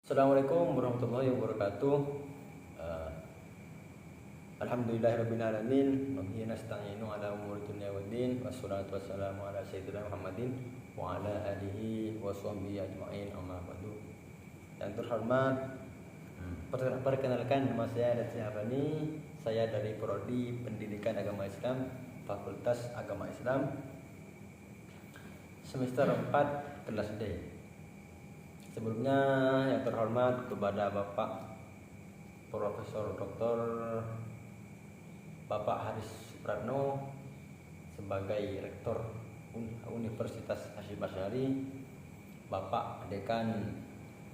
Assalamualaikum warahmatullahi wabarakatuh. Uh, Alhamdulillahirrabbilalamin. Wabihi nasta'inu ala umuri dunya waddin. Wassalatu wassalamu ala sayyidina Muhammadin wa ala alihi wa sahbihi ajma'in, amma ba'du. Yang terhormat, perkenalkan nama saya Lutfi Afani. Saya dari Prodi Pendidikan Agama Islam, Fakultas Agama Islam, semester 4 kelas D. Sebelumnya yang terhormat kepada Bapak Profesor Dr. Bapak Haris Supratno sebagai Rektor Universitas Hasyim Asy'ari, Bapak Dekan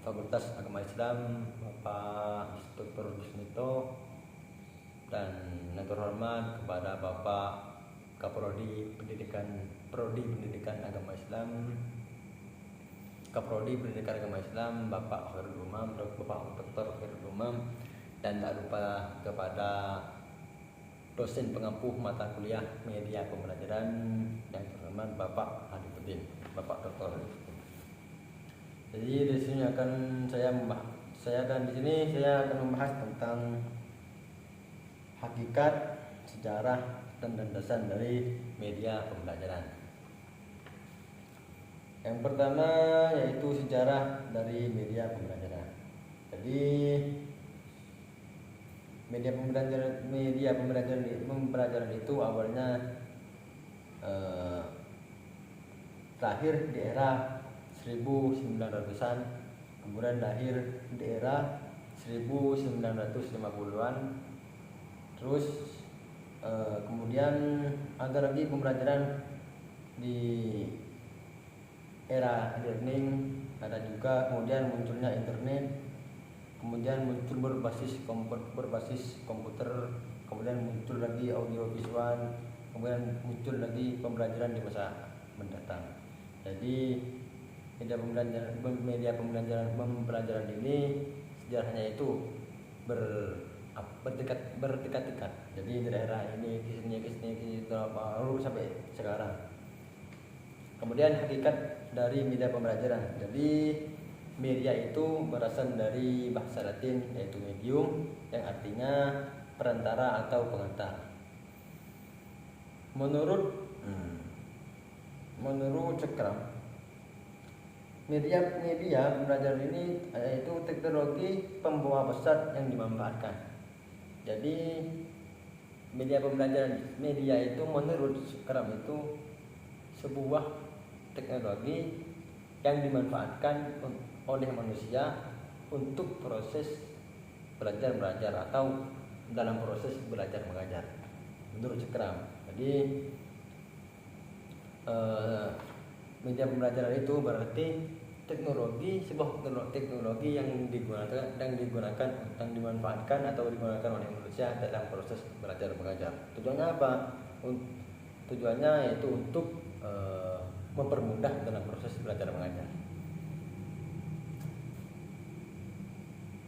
Fakultas Agama Islam Bapak Dr. Gusnito, dan yang terhormat kepada Bapak Kaprodi Prodi Pendidikan Agama Islam, Kaprodi Pendidikan Agama Islam Bapak Khairul Umam, Bapak Dr. Khairul Umam, dan tak lupa kepada dosen pengampu mata kuliah media pembelajaran yang terhormat Bapak Hadifuddin, Bapak Dr. Hadifuddin. Jadi di sini saya akan membahas tentang hakikat, sejarah, dan landasan dari media pembelajaran. Yang pertama yaitu sejarah dari media pembelajaran. Jadi media pembelajaran itu awalnya lahir di era 1900-an, kemudian lahir di era 1950-an. Terus kemudian ada lagi pembelajaran di era learning, ada juga kemudian munculnya internet, kemudian muncul berbasis komputer, kemudian muncul lagi audiovisual, kemudian muncul lagi pembelajaran di masa mendatang. Jadi media pembelajaran ini sejarahnya itu bertingkat-tingkat. Jadi dari era ini ke sini baru sampai sekarang. Kemudian hakikat dari media pembelajaran. Jadi media itu berasal dari bahasa Latin yaitu medium, yang artinya perantara atau pengantar. Menurut Cekram, media pembelajaran ini yaitu teknologi pembawa pesan yang dimanfaatkan. Jadi media itu menurut Cekram itu sebuah teknologi yang dimanfaatkan oleh manusia untuk proses belajar mengajar atau dalam proses belajar mengajar menurut Cekram. Jadi media pembelajaran itu berarti sebuah teknologi yang dimanfaatkan atau digunakan oleh manusia dalam proses belajar mengajar. Tujuannya apa? Tujuannya yaitu untuk mempermudah dalam proses belajar mengajar.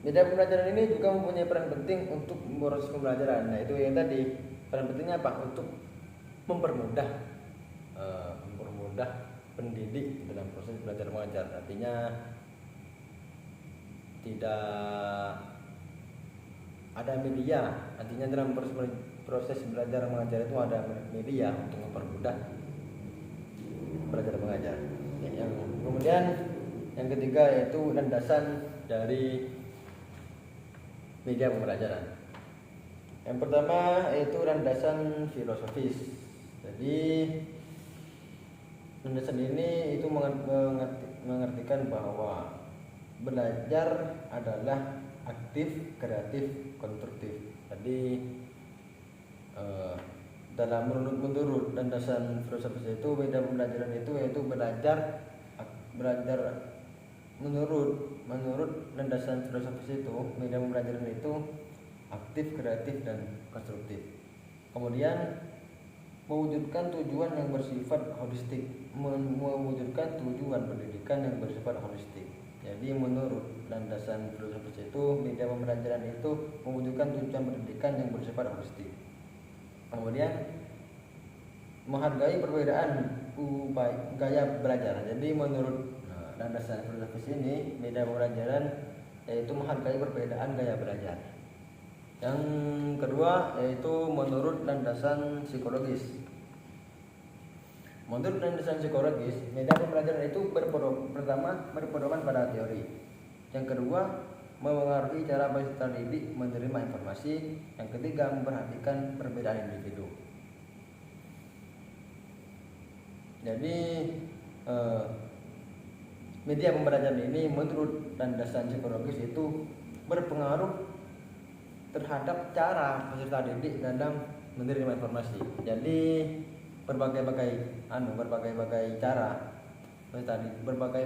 Media pembelajaran ini juga mempunyai peran penting untuk proses pembelajaran. Nah, itu yang tadi, peran pentingnya apa? Untuk mempermudah pendidik dalam proses belajar mengajar. Artinya tidak ada media. Artinya dalam proses belajar mengajar itu ada media untuk mempermudah belajar mengajar. Kemudian yang ketiga yaitu landasan dari media pembelajaran. Yang pertama yaitu landasan filosofis. Jadi landasan ini itu mengartikan bahwa belajar adalah aktif, kreatif, konstruktif. Jadi dalam menurut landasan filosofis itu media pembelajaran itu yaitu belajar menurut landasan filosofis itu media pembelajaran itu aktif, kreatif, dan konstruktif. Kemudian mewujudkan tujuan yang bersifat holistik, mewujudkan tujuan pendidikan yang bersifat holistik. Jadi menurut landasan filosofis itu media pembelajaran itu mewujudkan tujuan pendidikan yang bersifat holistik. Kemudian menghargai perbedaan gaya belajar. Jadi menurut landasan filosofis ini media pembelajaran yaitu menghargai perbedaan gaya belajar. Yang kedua yaitu menurut landasan psikologis. Menurut landasan psikologis, media pembelajaran itu pertama berpedoman pada teori. Yang kedua, memengaruhi cara peserta didik menerima informasi. Yang ketiga, memperhatikan perbedaan individu. Jadi media pembelajaran ini menurut landasan psikologis itu berpengaruh terhadap cara peserta didik dalam menerima informasi. Jadi berbagai-bagai cara berbagai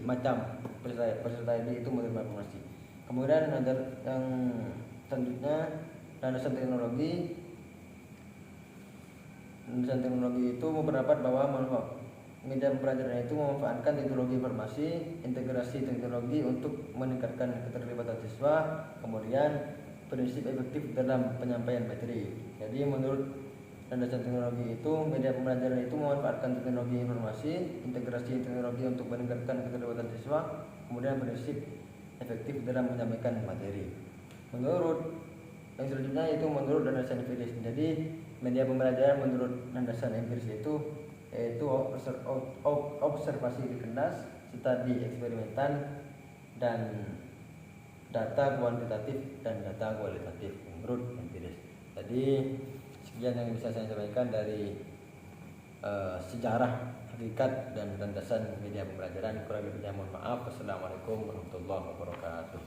macam peserta didik itu menerima informasi. Kemudian ada yang selanjutnya landasan teknologi. Landasan teknologi itu berpendapat bahwa media pembelajaran itu memanfaatkan teknologi informasi, integrasi teknologi untuk meningkatkan keterlibatan siswa, kemudian prinsip efektif dalam penyampaian materi. Jadi menurut landasan teknologi itu, media pembelajaran itu memanfaatkan teknologi informasi, integrasi teknologi untuk meningkatkan keterlibatan siswa, kemudian prinsip efektif dalam menyampaikan materi. Menurut yang selanjutnya itu menurut landasan empiris. Jadi media pembelajaran menurut landasan empiris itu yaitu observasi di kelas, studi eksperimental, dan data kuantitatif dan data kualitatif menurut empiris. Jadi sekian yang bisa saya sampaikan dari sejarah, hakikat, dan landasan media pembelajaran. Kurang lebihnya mohon maaf. Wassalamualaikum warahmatullahi wabarakatuh.